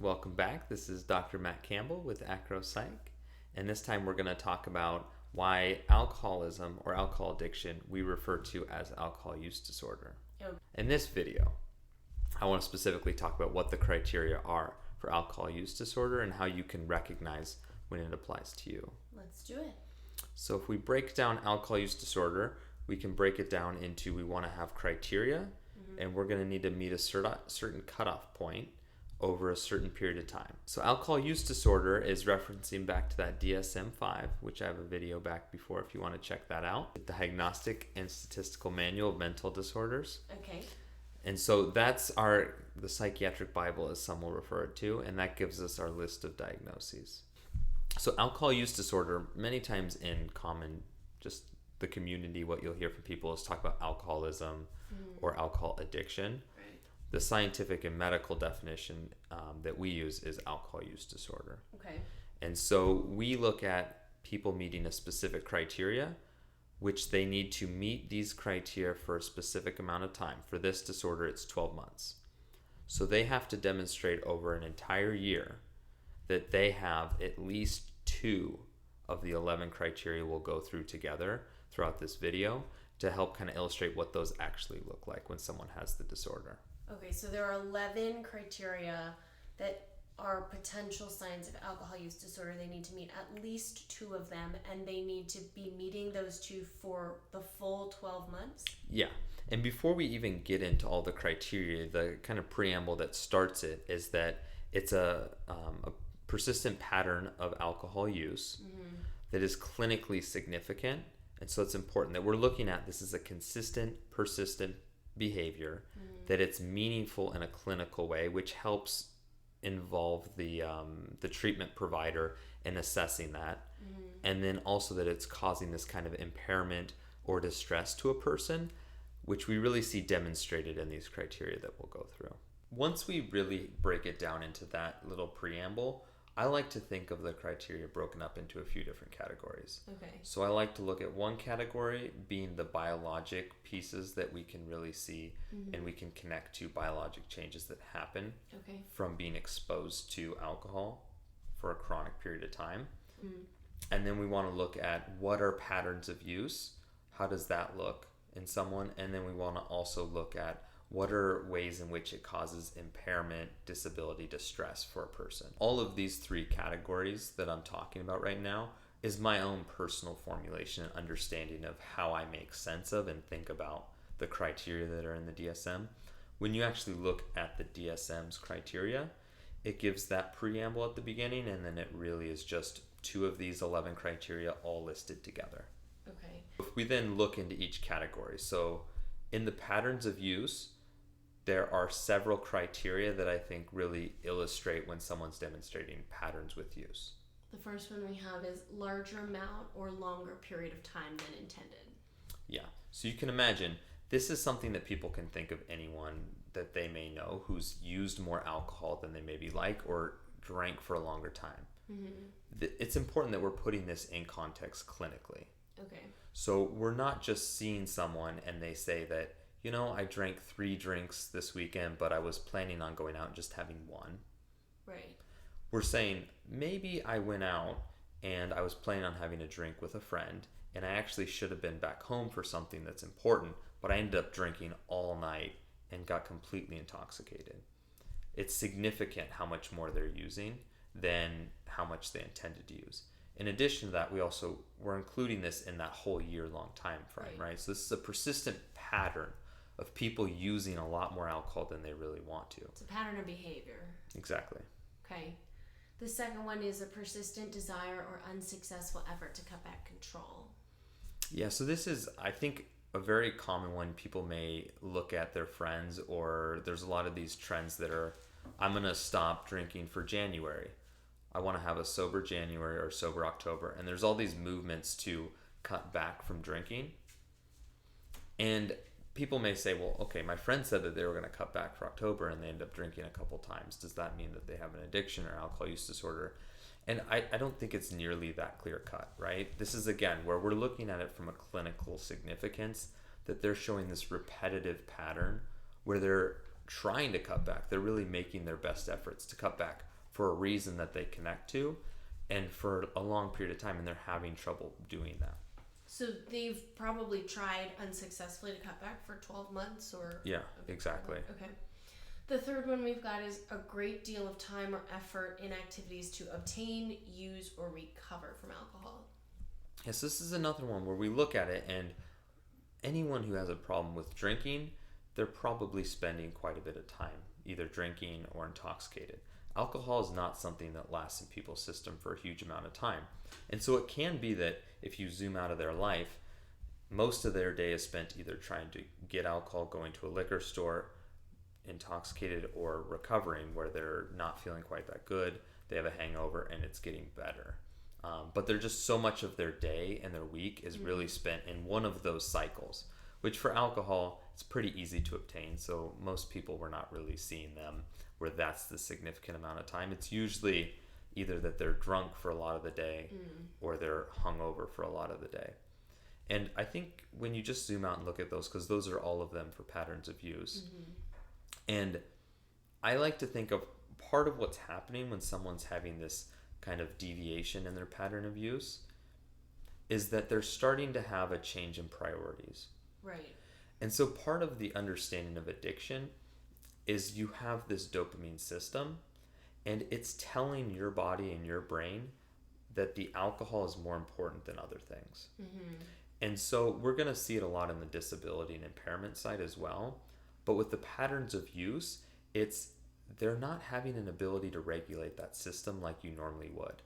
Welcome back. This is Dr. Matt Campbell with AcroPsych, and this time we're going to talk about why alcoholism or alcohol addiction we refer to as alcohol use disorder. Okay. In this video, I want to specifically talk about what the criteria are for alcohol use disorder and how you can recognize when it applies to you. Let's do it. So if we break down alcohol use disorder, we can break it down into we want to have criteria, and we're going to need to meet a certain cutoff point over a certain period of time. So alcohol use disorder is referencing back to that DSM-5, which I have a video back before if you want to check that out. The Diagnostic and Statistical Manual of Mental Disorders. Okay. And so that's the psychiatric Bible, as some will refer it to, and that gives us our list of diagnoses. So alcohol use disorder, many times in common, just the community, what you'll hear from people is talk about alcoholism or alcohol addiction. The scientific and medical definition that we use is alcohol use disorder. Okay. And so we look at people meeting a specific criteria, which they need to meet these criteria for a specific amount of time. For this disorder, it's 12 months. So they have to demonstrate over an entire year that they have at least 2 of the 11 criteria we'll go through together throughout this video to help kind of illustrate what those actually look like when someone has the disorder. Okay, so there are 11 criteria that are potential signs of alcohol use disorder. They need to meet at least 2 of them, and they need to be meeting those 2 for the full 12 months? Yeah, and before we even get into all the criteria, the kind of preamble that starts it is that it's a persistent pattern of alcohol use that is clinically significant, and so it's important that we're looking at this as a consistent, persistent behavior, that it's meaningful in a clinical way, which helps involve the treatment provider in assessing that, and then also that it's causing this kind of impairment or distress to a person, which we really see demonstrated in these criteria that we'll go through. Once we really break it down into that little preamble, I like to think of the criteria broken up into a few different categories. Okay. So I like to look at one category being the biologic pieces that we can really see and we can connect to biologic changes that happen from being exposed to alcohol for a chronic period of time. And then we want to look at what are patterns of use, how does that look in someone, and then we want to also look at what are ways in which it causes impairment, disability, distress for a person. All of these 3 categories that I'm talking about right now is my own personal formulation and understanding of how I make sense of and think about the criteria that are in the DSM. When you actually look at the DSM's criteria, it gives that preamble at the beginning, and then it really is just 2 of these 11 criteria all listed together. Okay. If we then look into each category, so in the patterns of use, there are several criteria that I think really illustrate when someone's demonstrating patterns with use. The first one we have is larger amount or longer period of time than intended. Yeah, so you can imagine this is something that people can think of anyone that they may know who's used more alcohol than they maybe like or drank for a longer time. It's important that we're putting this in context clinically. Okay. So we're not just seeing someone and they say that, you know, I drank 3 drinks this weekend, but I was planning on going out and just having 1. Right. We're saying maybe I went out and I was planning on having a drink with a friend, and I actually should have been back home for something that's important, but I ended up drinking all night and got completely intoxicated. It's significant how much more they're using than how much they intended to use. In addition to that, we're including this in that whole year-long time frame, right? So this is a persistent pattern of people using a lot more alcohol than they really want to. It's a pattern of behavior. Exactly. Okay. The second one is a persistent desire or unsuccessful effort to cut back control. Yeah, so this is, I think, a very common one. People may look at their friends, or there's a lot of these trends that are, I'm going to stop drinking for January. I want to have a sober January or sober October. And there's all these movements to cut back from drinking. And people may say, well, okay, my friend said that they were going to cut back for October and they end up drinking a couple times. Does that mean that they have an addiction or alcohol use disorder? And I don't think it's nearly that clear cut, right? This is, again, where we're looking at it from a clinical significance, that they're showing this repetitive pattern where they're trying to cut back. They're really making their best efforts to cut back for a reason that they connect to and for a long period of time, and they're having trouble doing that. So they've probably tried unsuccessfully to cut back for 12 months or... Yeah, exactly. Okay. The third one we've got is a great deal of time or effort in activities to obtain, use, or recover from alcohol. Yes, this is another one where we look at it, and anyone who has a problem with drinking, they're probably spending quite a bit of time either drinking or intoxicated. Alcohol is not something that lasts in people's system for a huge amount of time. And so it can be that if you zoom out of their life, most of their day is spent either trying to get alcohol, going to a liquor store, intoxicated, or recovering, where they're not feeling quite that good, they have a hangover, and it's getting better. But they're just so much of their day and their week is really spent in one of those cycles, which for alcohol, it's pretty easy to obtain. So most people, we're not really seeing them where that's the significant amount of time. It's usually either that they're drunk for a lot of the day or they're hungover for a lot of the day. And I think when you just zoom out and look at those, because those are all of them for patterns of use. And I like to think of part of what's happening when someone's having this kind of deviation in their pattern of use is that they're starting to have a change in priorities. Right. And so part of the understanding of addiction is you have this dopamine system, and it's telling your body and your brain that the alcohol is more important than other things. And so we're going to see it a lot in the disability and impairment side as well. But with the patterns of use, they're not having an ability to regulate that system like you normally would.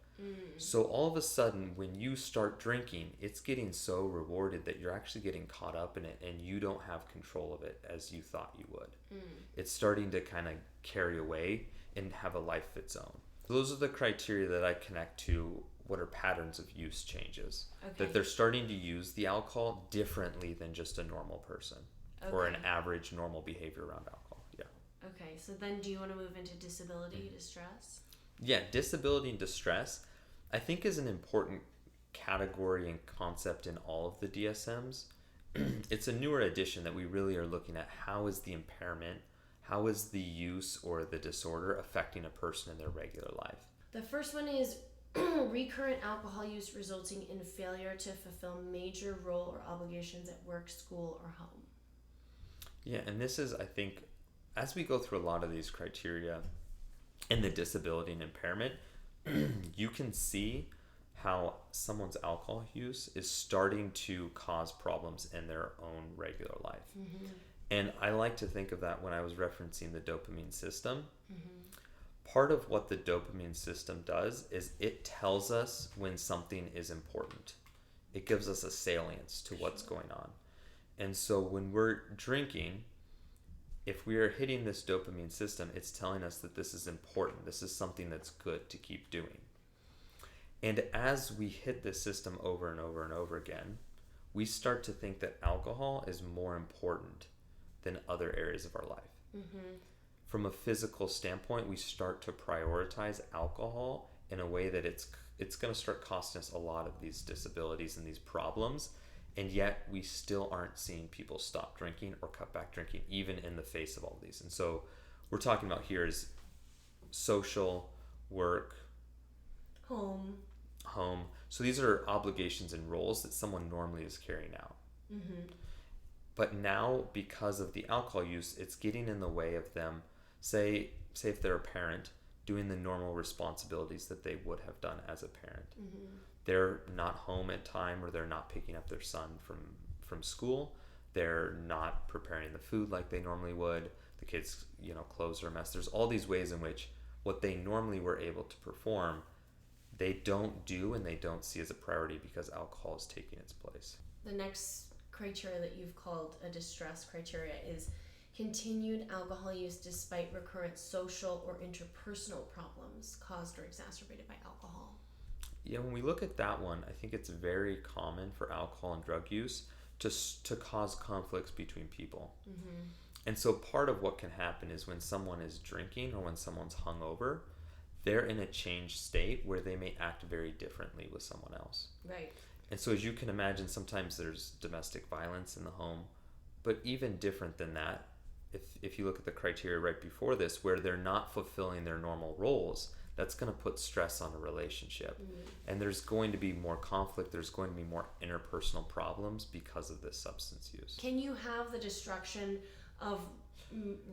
So all of a sudden, when you start drinking, it's getting so rewarded that you're actually getting caught up in it, and you don't have control of it as you thought you would. It's starting to kind of carry away and have a life of its own. Those are the criteria that I connect to what are patterns of use changes. That they're starting to use the alcohol differently than just a normal person or an average normal behavior around alcohol. Yeah. Okay, so then do you want to move into disability, distress? Yeah, disability and distress, I think, is an important category and concept in all of the DSMs. It's a newer addition that we really are looking at. How is the impairment, how is the use or the disorder affecting a person in their regular life? The first one is recurrent alcohol use resulting in failure to fulfill major role or obligations at work, school, or home. Yeah, and this is, I think, as we go through a lot of these criteria in the disability and impairment, you can see how someone's alcohol use is starting to cause problems in their own regular life. And I like to think of that when I was referencing the dopamine system. Part of what the dopamine system does is it tells us when something is important. It gives us a salience to what's going on. And so when we're drinking, if we are hitting this dopamine system, it's telling us that this is important. This is something that's good to keep doing. And as we hit this system over and over and over again, we start to think that alcohol is more important than other areas of our life. From a physical standpoint, we start to prioritize alcohol in a way that it's going to start costing us a lot of these disabilities and these problems. And yet we still aren't seeing people stop drinking or cut back drinking, even in the face of all these. And so we're talking about here is social, work, home. So these are obligations and roles that someone normally is carrying out. But now, because of the alcohol use, it's getting in the way of them, say if they're a parent, doing the normal responsibilities that they would have done as a parent. They're not home at time, or they're not picking up their son from school. They're not preparing the food like they normally would. The kids, clothes are a mess. There's all these ways in which what they normally were able to perform, they don't do and they don't see as a priority because alcohol is taking its place. The next criteria that you've called a distress criteria is continued alcohol use despite recurrent social or interpersonal problems caused or exacerbated by alcohol. Yeah, when we look at that one, I think it's very common for alcohol and drug use to cause conflicts between people. And so part of what can happen is when someone is drinking or when someone's hungover, they're in a changed state where they may act very differently with someone else. Right. And so as you can imagine, sometimes there's domestic violence in the home, but even different than that if you look at the criteria right before this, where they're not fulfilling their normal roles, that's going to put stress on a relationship. And there's going to be more conflict. There's going to be more interpersonal problems because of this substance use. Can you have the destruction of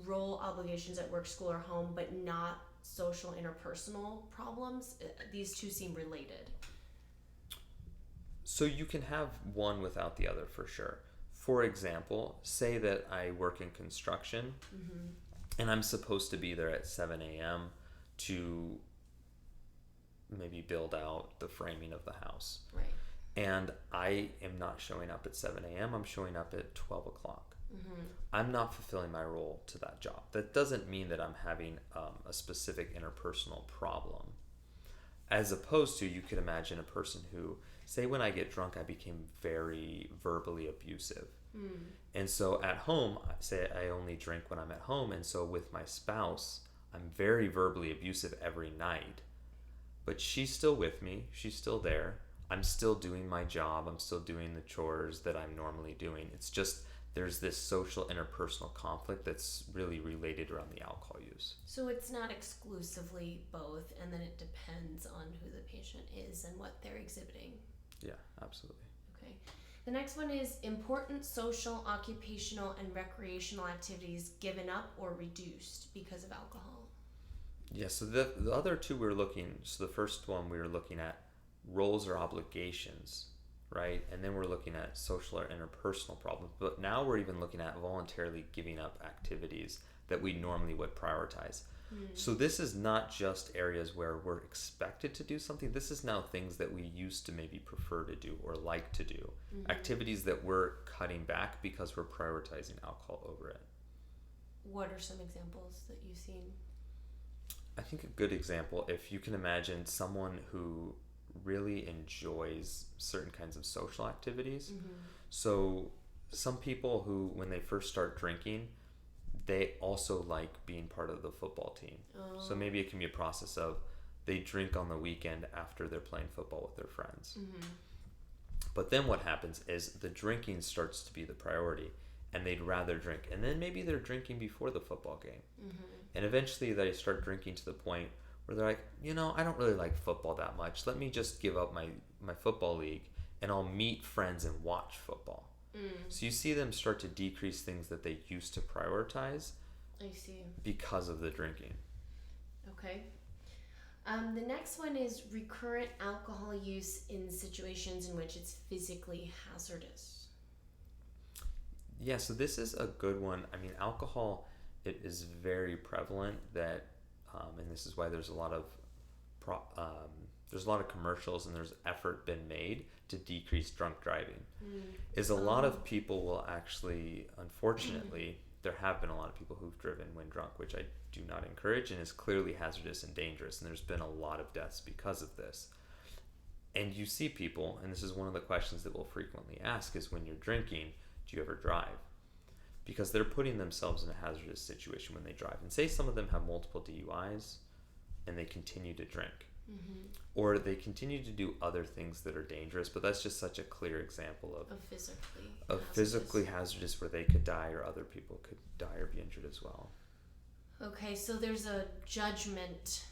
role obligations at work, school, or home, but not social interpersonal problems? These two seem related. So you can have one without the other for sure. For example, say that I work in construction and I'm supposed to be there at 7 a.m. to maybe build out the framing of the house. Right. And I am not showing up at 7 a.m. I'm showing up at 12 o'clock. I'm not fulfilling my role to that job. That doesn't mean that I'm having a specific interpersonal problem. As opposed to, you could imagine a person who, say when I get drunk, I became very verbally abusive. And so at home, say I only drink when I'm at home. And so with my spouse, I'm very verbally abusive every night. But she's still with me. She's still there. I'm still doing my job. I'm still doing the chores that I'm normally doing. It's just there's this social interpersonal conflict that's really related around the alcohol use. So it's not exclusively both, and then it depends on who the patient is and what they're exhibiting. Yeah, absolutely. Okay. The next one is important social, occupational, and recreational activities given up or reduced because of alcohol. Yeah, so the other two so the first one we were looking at roles or obligations, right? And then we're looking at social or interpersonal problems. But now we're even looking at voluntarily giving up activities that we normally would prioritize. So this is not just areas where we're expected to do something. This is now things that we used to maybe prefer to do or like to do. Activities that we're cutting back because we're prioritizing alcohol over it. What are some examples that you've seen? I think a good example, if you can imagine someone who really enjoys certain kinds of social activities. So some people who, when they first start drinking, they also like being part of the football team. So maybe it can be a process of they drink on the weekend after they're playing football with their friends. But then what happens is the drinking starts to be the priority, and they'd rather drink. And then maybe they're drinking before the football game. And eventually they start drinking to the point where they're like, I don't really like football that much. Let me just give up my football league and I'll meet friends and watch football. So you see them start to decrease things that they used to prioritize. I see. Because of the drinking. Okay. The next one is recurrent alcohol use in situations in which it's physically hazardous. Yeah, so this is a good one. I mean, alcohol, it is very prevalent that, and this is why there's a lot of commercials and there's effort been made to decrease drunk driving. Is a lot of people will actually, unfortunately, there have been a lot of people who've driven when drunk, which I do not encourage and is clearly hazardous and dangerous. And there's been a lot of deaths because of this. And you see people, and this is one of the questions that we'll frequently ask is when you're drinking, do you ever drive? Because they're putting themselves in a hazardous situation when they drive. And say some of them have multiple DUIs and they continue to drink. Or they continue to do other things that are dangerous, but that's just such a clear example of physically hazardous where they could die or other people could die or be injured as well. Okay, so there's a judgment,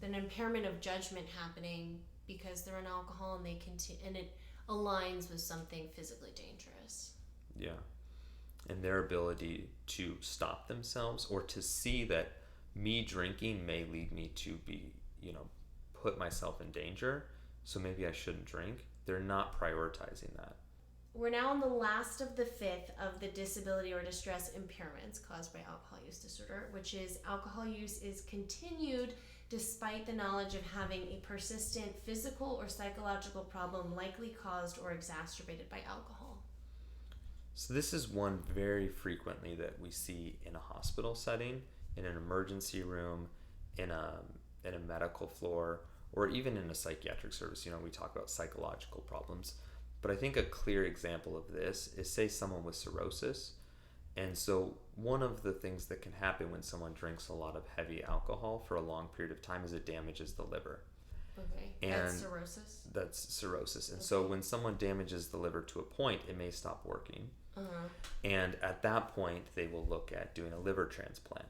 an impairment of judgment happening because they're on alcohol and and it aligns with something physically dangerous. Yeah. And their ability to stop themselves or to see that me drinking may lead me to be, put myself in danger, so maybe I shouldn't drink. They're not prioritizing that. We're now on the last of the fifth of the disability or distress impairments caused by alcohol use disorder, which is alcohol use is continued despite the knowledge of having a persistent physical or psychological problem likely caused or exacerbated by alcohol. So this is one very frequently that we see in a hospital setting, in an emergency room, in a medical floor, or even in a psychiatric service. We talk about psychological problems. But I think a clear example of this is, say, someone with cirrhosis. And so one of the things that can happen when someone drinks a lot of heavy alcohol for a long period of time is it damages the liver. Okay, and that's cirrhosis? That's cirrhosis. And so when someone damages the liver to a point, it may stop working. And at that point, they will look at doing a liver transplant.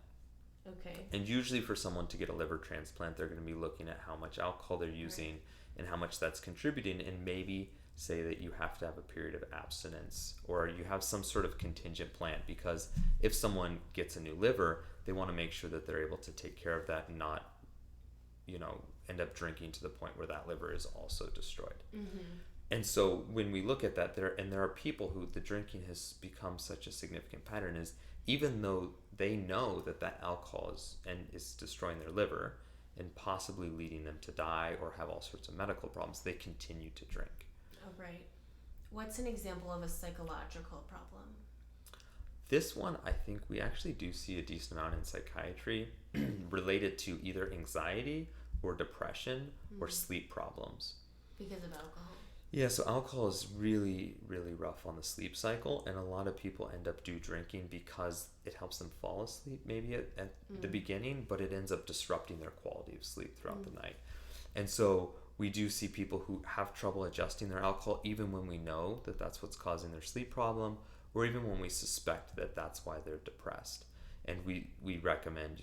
Okay. And usually for someone to get a liver transplant, they're going to be looking at how much alcohol they're using and how much that's contributing, and maybe say that you have to have a period of abstinence or you have some sort of contingent plan, because if someone gets a new liver, they want to make sure that they're able to take care of that and not, end up drinking to the point where that liver is also destroyed. And so when we look at that, there are people who the drinking has become such a significant pattern, is even though they know that alcohol is destroying their liver and possibly leading them to die or have all sorts of medical problems, they continue to drink. Oh, right. What's an example of a psychological problem? This one, I think we actually do see a decent amount in psychiatry related to either anxiety or depression or sleep problems. Because of alcohol? Yeah, so alcohol is really, really rough on the sleep cycle, and a lot of people end up drinking because it helps them fall asleep maybe at the beginning, but it ends up disrupting their quality of sleep throughout the night. And so we do see people who have trouble adjusting their alcohol even when we know that that's what's causing their sleep problem, or even when we suspect that that's why they're depressed. And we recommend,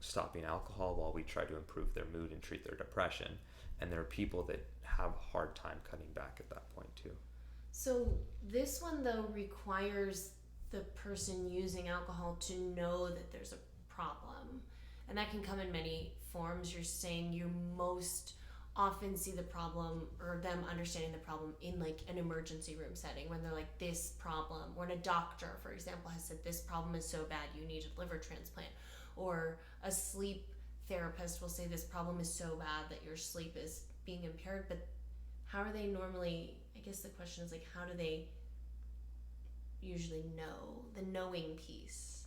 stopping alcohol while we try to improve their mood and treat their depression. And there are people that have a hard time cutting back at that point too. So this one, though, requires the person using alcohol to know that there's a problem. And that can come in many forms. You're saying you most often see the problem, or them understanding the problem, in like an emergency room setting, when they're like, this problem, or when a doctor, for example, has said this problem is so bad you need a liver transplant, or a sleep therapist will say this problem is so bad that your sleep is being impaired. But how are they normally, I guess the question is like, how do they usually know, the knowing piece?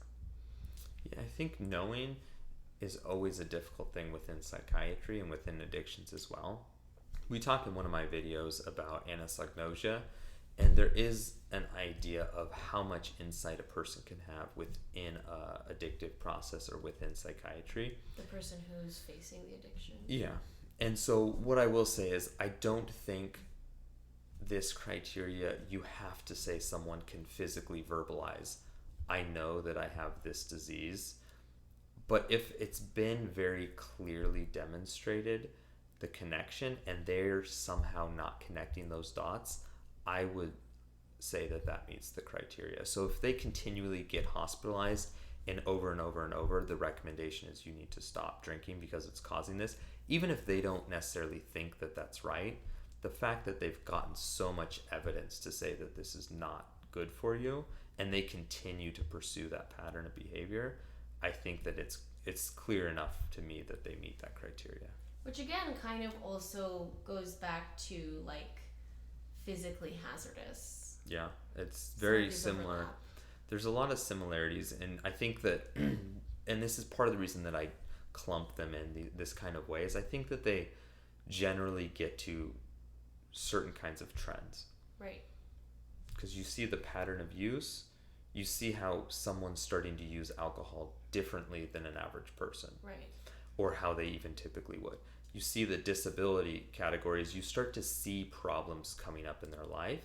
Yeah, I think knowing is always a difficult thing within psychiatry and within addictions as well. We talk in one of my videos about anosognosia, and there is an idea of how much insight a person can have within a addictive process or within psychiatry. The person who's facing the addiction. Yeah. And so what I will say is, I don't think this criteria, you have to say someone can physically verbalize, I know that I have this disease. But if it's been very clearly demonstrated, the connection, and they're somehow not connecting those dots, I would say that meets the criteria. So if they continually get hospitalized and over and over and over, the recommendation is you need to stop drinking because it's causing this. Even if they don't necessarily think that that's right, the fact that they've gotten so much evidence to say that this is not good for you, and they continue to pursue that pattern of behavior, I think that it's clear enough to me that they meet that criteria. Which again kind of also goes back to like physically hazardous. Yeah, it's very similar. Overlap. There's a lot of similarities, and I think that, and this is part of the reason that I clump them in this kind of way, is I think that they generally get to certain kinds of trends. Right. Because you see the pattern of use, you see how someone's starting to use alcohol differently than an average person. Right. Or how they even typically would. You see the disability categories, you start to see problems coming up in their life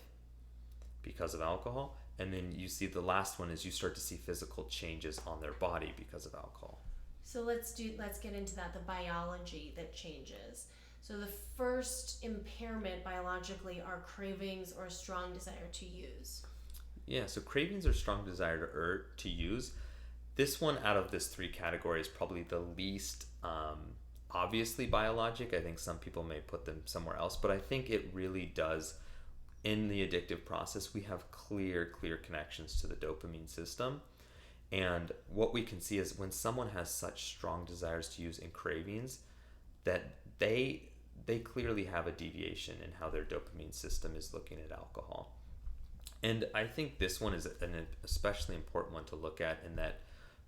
because of alcohol. And then you see the last one is you start to see physical changes on their body because of alcohol. So let's get into that, the biology that changes. So the first impairment biologically are cravings or a strong desire to use. Yeah, so cravings or strong desire to use. This one out of this three categories is probably the least obviously biologic. I think some people may put them somewhere else, but I think it really does. In the addictive process, we have clear connections to the dopamine system. And what we can see is when someone has such strong desires to use and cravings, that they clearly have a deviation in how their dopamine system is looking at alcohol. And I think this one is an especially important one to look at, in that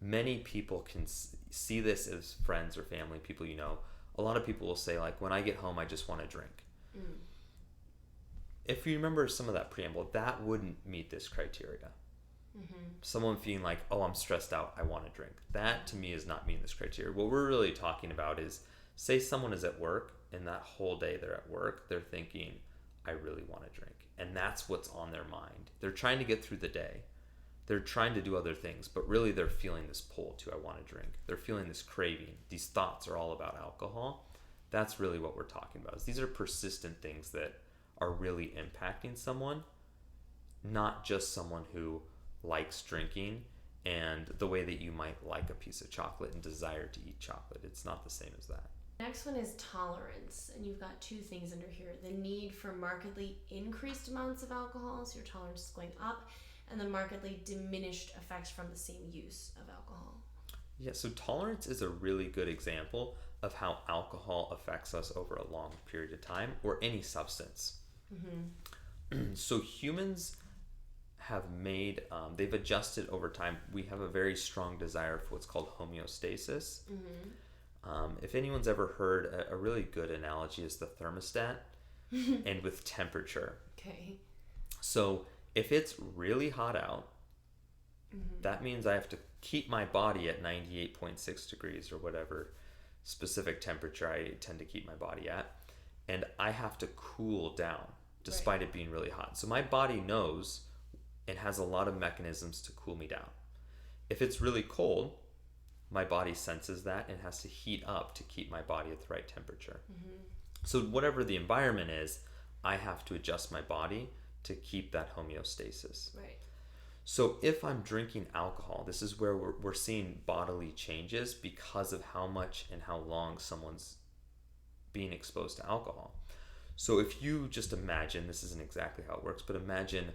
many people can see this as friends or family, people you know. A lot of people will say, like, when I get home, I just want to drink. If you remember some of that preamble, that wouldn't meet this criteria. Someone feeling like, oh, I'm stressed out, I want to drink. That, to me, is not meeting this criteria. What we're really talking about is, say someone is at work, and that whole day they're at work, they're thinking, I really want to drink. And that's what's on their mind. They're trying to get through the day. They're trying to do other things, but really they're feeling this pull to, I want to drink. They're feeling this craving. These thoughts are all about alcohol. That's really what we're talking about. These are persistent things that are really impacting someone, not just someone who likes drinking and the way that you might like a piece of chocolate and desire to eat chocolate. It's not the same as that. Next one is tolerance, and you've got two things under here. The need for markedly increased amounts of alcohol, so your tolerance is going up, and the markedly diminished effects from the same use of alcohol. Yeah, so tolerance is a really good example of how alcohol affects us over a long period of time, or any substance. So humans have made, they've adjusted over time. We have a very strong desire for what's called homeostasis. If anyone's ever heard, a really good analogy is the thermostat and with temperature. Okay. So if it's really hot out, that means I have to keep my body at 98.6 degrees or whatever specific temperature I tend to keep my body at. And I have to cool down despite it being really hot. So my body knows and has a lot of mechanisms to cool me down. If it's really cold, my body senses that and has to heat up to keep my body at the right temperature. So whatever the environment is, I have to adjust my body to keep that homeostasis. Right. So if I'm drinking alcohol, this is where we're seeing bodily changes because of how much and how long someone's being exposed to alcohol. So if you just imagine, this isn't exactly how it works, but imagine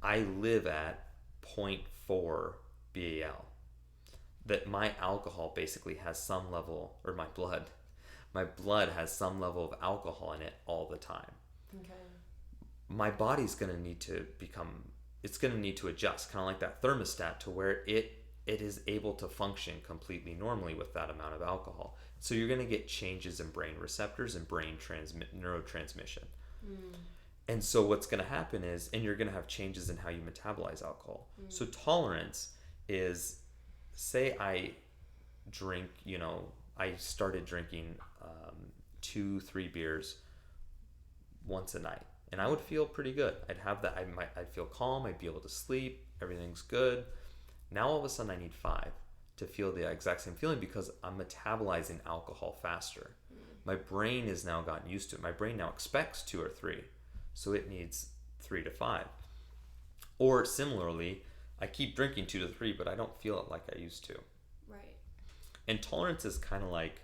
I live at 0.4 BAL. That my alcohol basically has some level, or my blood has some level of alcohol in it all the time. Okay. My body's going to need to it's going to need to adjust, kind of like that thermostat, to where it is able to function completely normally with that amount of alcohol. So you're going to get changes in brain receptors and brain neurotransmission. And so what's going to happen is, and you're going to have changes in how you metabolize alcohol. So tolerance is, say I drink, I started drinking 2-3 beers once a night, and I would feel pretty good. I'd feel calm, I'd be able to sleep, everything's good. Now all of a sudden I need 5 to feel the exact same feeling, because I'm metabolizing alcohol faster. My brain has now gotten used to it. My brain now expects 2 or 3, so it needs 3 to 5. Or similarly, I keep drinking 2 to 3, but I don't feel it like I used to. Right. And tolerance is kind of like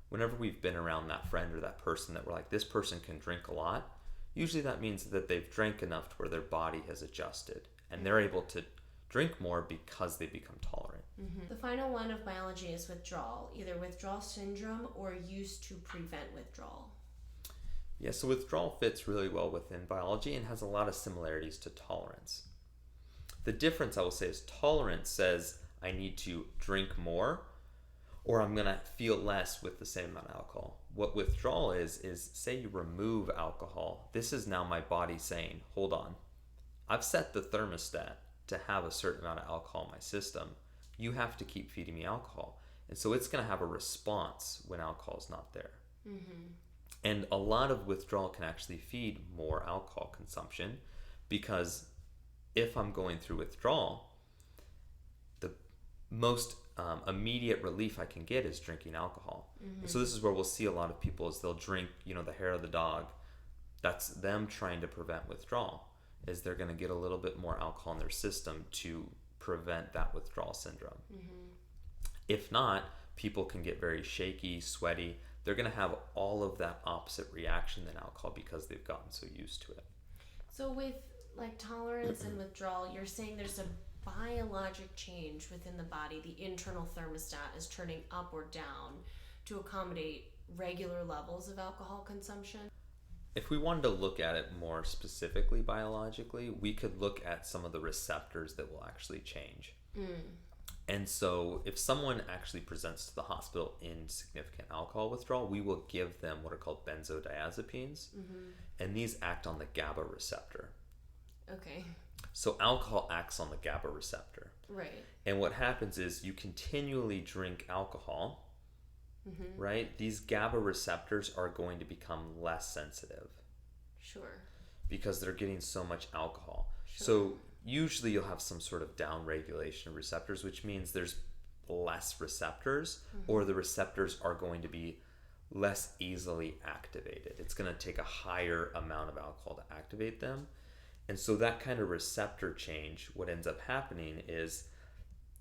whenever we've been around that friend or that person that we're like, this person can drink a lot, usually that means that they've drank enough to where their body has adjusted and they're able to drink more because they become tolerant. The final one of biology is withdrawal, either withdrawal syndrome or use to prevent withdrawal. Yeah, so withdrawal fits really well within biology and has a lot of similarities to tolerance. The difference, I will say, is tolerance says I need to drink more or I'm going to feel less with the same amount of alcohol. What withdrawal is say you remove alcohol. This is now my body saying, hold on, I've set the thermostat to have a certain amount of alcohol in my system. You have to keep feeding me alcohol. And so it's going to have a response when alcohol is not there. And a lot of withdrawal can actually feed more alcohol consumption, because if I'm going through withdrawal, the most immediate relief I can get is drinking alcohol. And so this is where we'll see a lot of people is they'll drink, the hair of the dog. That's them trying to prevent withdrawal, is they're going to get a little bit more alcohol in their system to prevent that withdrawal syndrome. If not, people can get very shaky, sweaty. They're going to have all of that opposite reaction than alcohol because they've gotten so used to it. So with like tolerance and withdrawal, you're saying there's a biologic change within the body. The internal thermostat is turning up or down to accommodate regular levels of alcohol consumption. If we wanted to look at it more specifically biologically, we could look at some of the receptors that will actually change. And so if someone actually presents to the hospital in significant alcohol withdrawal, we will give them what are called benzodiazepines. And these act on the GABA receptor. Okay. So alcohol acts on the GABA receptor. Right. And what happens is you continually drink alcohol, right? These GABA receptors are going to become less sensitive. Sure. because they're getting so much alcohol. Sure. So usually you'll have some sort of down regulation of receptors, which means there's less receptors, or the receptors are going to be less easily activated. It's going to take a higher amount of alcohol to activate them. And so that kind of receptor change, what ends up happening is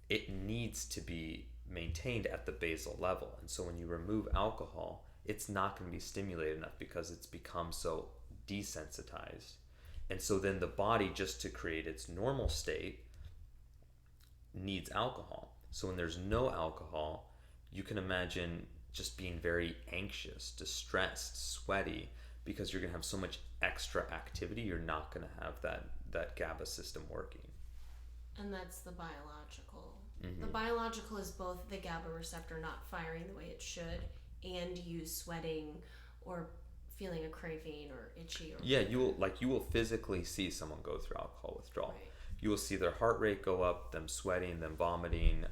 it needs to be maintained at the basal level. And so when you remove alcohol, it's not going to be stimulated enough because it's become so desensitized. And so then the body, just to create its normal state, needs alcohol. So when there's no alcohol, you can imagine just being very anxious, distressed, sweaty, because you're going to have so much extra activity, you're not going to have that GABA system working. And that's the biological. The biological is both the GABA receptor not firing the way it should and you sweating or feeling a craving or itchy or you will physically see someone go through alcohol withdrawal. Right. You will see their heart rate go up, them sweating, them vomiting,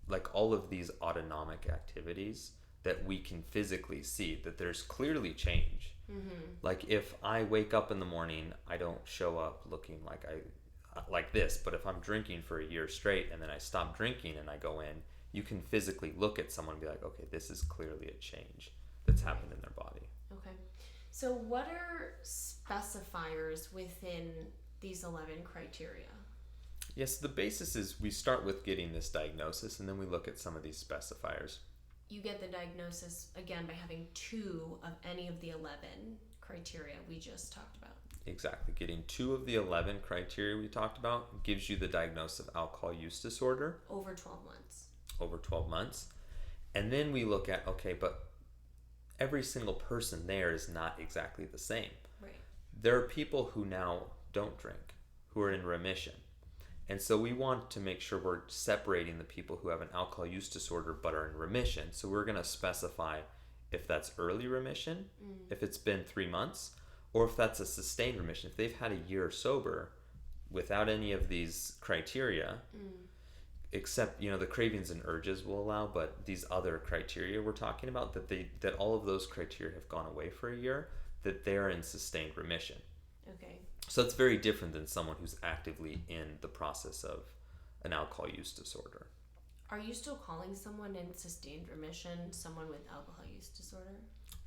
like all of these autonomic activities that we can physically see that there's clearly change. Like if I wake up in the morning, I don't show up looking like this, but if I'm drinking for a year straight and then I stop drinking and I go in, you can physically look at someone and be like, okay, this is clearly a change that's happened in their body. Okay. So what are specifiers within these 11 criteria? Yes, the basis is we start with getting this diagnosis and then we look at some of these specifiers. You get the diagnosis, again, by having 2 of any of the 11 criteria we just talked about. Exactly. Getting 2 of the 11 criteria we talked about gives you the diagnosis of alcohol use disorder. Over 12 months. Over 12 months. And then we look at, okay, but every single person there is not exactly the same. Right. There are people who now don't drink, who are in remission. And so we want to make sure we're separating the people who have an alcohol use disorder but are in remission. So we're going to specify if that's early remission, if it's been 3 months, or if that's a sustained remission. If they've had a year sober without any of these criteria, except, the cravings and urges will allow, but these other criteria we're talking about, that all of those criteria have gone away for a year, that they're in sustained remission. Okay. So it's very different than someone who's actively in the process of an alcohol use disorder. Are you still calling someone in sustained remission someone with alcohol use disorder?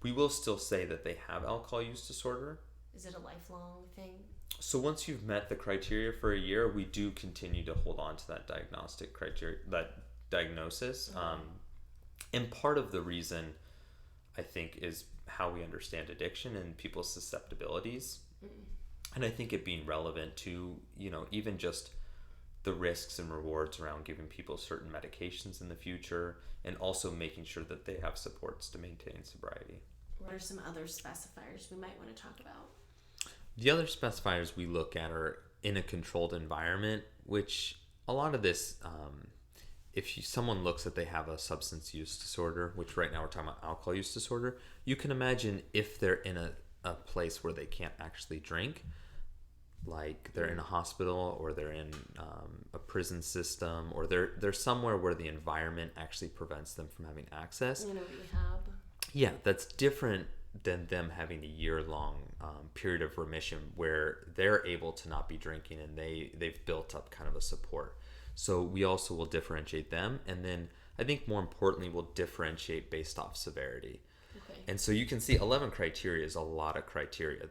We will still say that they have alcohol use disorder. Is it a lifelong thing? So once you've met the criteria for a year, we do continue to hold on to that diagnostic criteria, that diagnosis. And part of the reason, I think, is how we understand addiction and people's susceptibilities. And I think it being relevant to, even just the risks and rewards around giving people certain medications in the future, and also making sure that they have supports to maintain sobriety. What are some other specifiers we might want to talk about? The other specifiers we look at are in a controlled environment, which a lot of this, if someone looks that they have a substance use disorder, which right now we're talking about alcohol use disorder, you can imagine if they're in a place where they can't actually drink, like they're in a hospital or they're in a prison system, or they're somewhere where the environment actually prevents them from having access. In a rehab. Yeah, that's different than them having a year-long period of remission where they're able to not be drinking and they've built up kind of a support. So we also will differentiate them, and then I think more importantly we'll differentiate based off severity. Okay. And so you can see 11 criteria is a lot of criteria.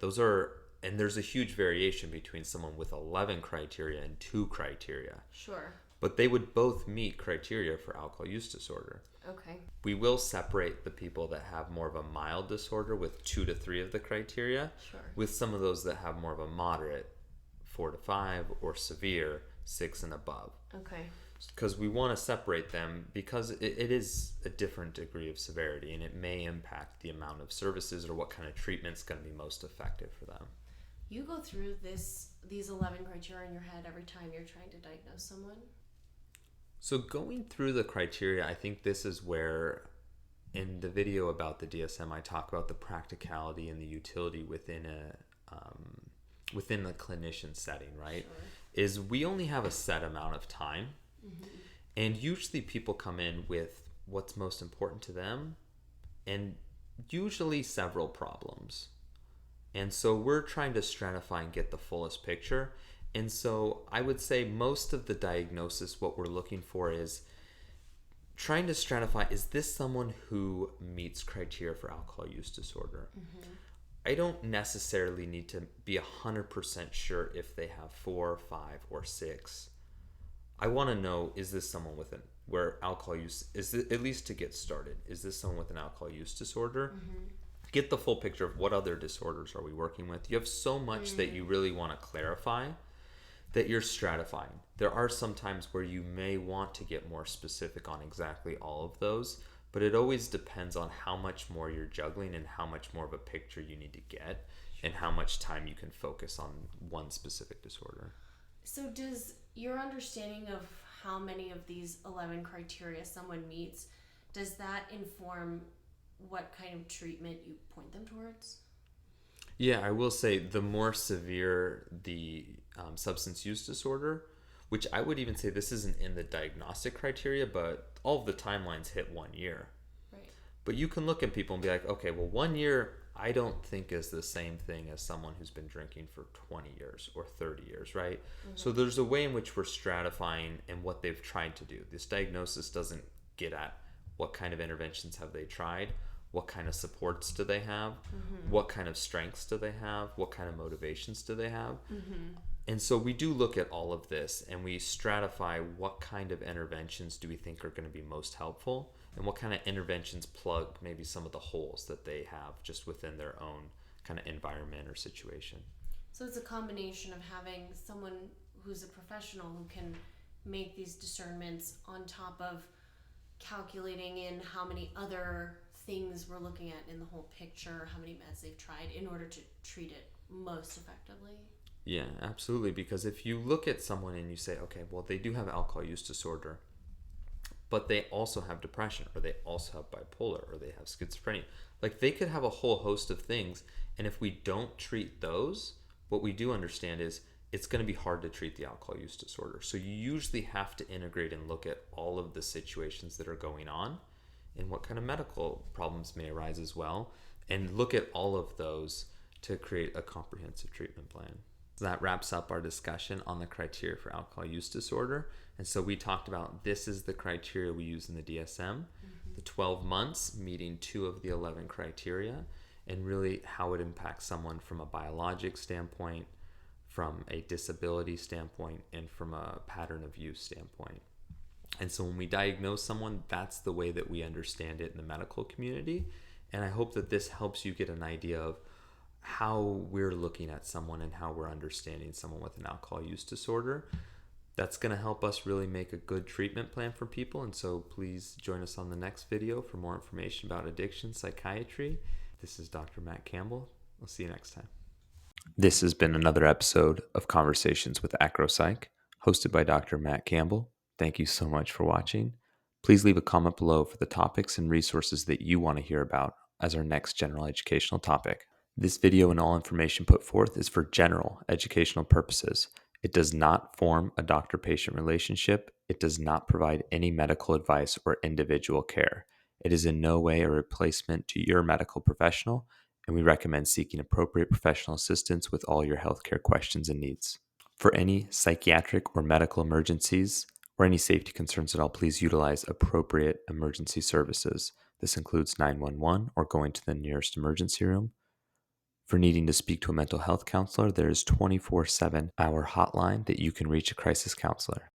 And there's a huge variation between someone with 11 criteria and 2 criteria. Sure. But they would both meet criteria for alcohol use disorder. Okay. We will separate the people that have more of a mild disorder with 2 to 3 of the criteria, Sure. with some of those that have more of a moderate 4 to 5 or severe 6 and above. Okay. Because we want to separate them because it is a different degree of severity, and it may impact the amount of services or what kind of treatment's going to be most effective for them. You go through these 11 criteria in your head every time you're trying to diagnose someone? So going through the criteria, I think this is where, in the video about the DSM, I talk about the practicality and the utility within the clinician setting, right? Sure. Is we only have a set amount of time, and usually people come in with what's most important to them, and usually several problems. And so we're trying to stratify and get the fullest picture. And so I would say most of the diagnosis, what we're looking for is trying to stratify, is this someone who meets criteria for alcohol use disorder? Mm-hmm. I don't necessarily need to be 100% sure if they have 4, 5, or 6. I want to know, is this someone with where alcohol use, at least to get started, is this someone with an alcohol use disorder? Mm-hmm. Get the full picture of what other disorders are we working with. You have so much that you really want to clarify that you're stratifying. There are some times where you may want to get more specific on exactly all of those, but it always depends on how much more you're juggling and how much more of a picture you need to get and how much time you can focus on one specific disorder. So does your understanding of how many of these 11 criteria someone meets, does that inform what kind of treatment you point them towards? Yeah, I will say the more severe the substance use disorder, which I would even say this isn't in the diagnostic criteria, but all of the timelines hit 1 year. Right. But you can look at people and be like, okay, well, 1 year I don't think is the same thing as someone who's been drinking for 20 years or 30 years, right? Mm-hmm. So there's a way in which we're stratifying and what they've tried to do. This diagnosis doesn't get at what kind of interventions have they tried, what kind of supports do they have, mm-hmm. what kind of strengths do they have, what kind of motivations do they have. Mm-hmm. And so we do look at all of this and we stratify what kind of interventions do we think are going to be most helpful and what kind of interventions plug maybe some of the holes that they have just within their own kind of environment or situation. So it's a combination of having someone who's a professional who can make these discernments on top of calculating in how many other things we're looking at in the whole picture, how many meds they've tried in order to treat it most effectively. Yeah, absolutely. Because if you look at someone and you say, okay, well, they do have alcohol use disorder, but they also have depression, or they also have bipolar, or they have schizophrenia. Like, they could have a whole host of things. And if we don't treat those, what we do understand is it's going to be hard to treat the alcohol use disorder. So you usually have to integrate and look at all of the situations that are going on and what kind of medical problems may arise as well, and look at all of those to create a comprehensive treatment plan. So that wraps up our discussion on the criteria for alcohol use disorder. And so we talked about this is the criteria we use in the DSM, mm-hmm. the 12 months meeting 2 of the 11 criteria, and really how it impacts someone from a biologic standpoint, from a disability standpoint, and from a pattern of use standpoint. And so when we diagnose someone, that's the way that we understand it in the medical community. And I hope that this helps you get an idea of how we're looking at someone and how we're understanding someone with an alcohol use disorder. That's going to help us really make a good treatment plan for people. And so please join us on the next video for more information about addiction psychiatry. This is Dr. Matt Campbell. We'll see you next time. This has been another episode of Conversations with AcroPsych, hosted by Dr. Matt Campbell. Thank you so much for watching. Please leave a comment below for the topics and resources that you want to hear about as our next general educational topic. This video and all information put forth is for general educational purposes. It does not form a doctor-patient relationship. It does not provide any medical advice or individual care. It is in no way a replacement to your medical professional, and we recommend seeking appropriate professional assistance with all your healthcare questions and needs. For any psychiatric or medical emergencies or any safety concerns at all, please utilize appropriate emergency services. This includes 911 or going to the nearest emergency room. For needing to speak to a mental health counselor, there is 24/7 hour hotline that you can reach a crisis counselor.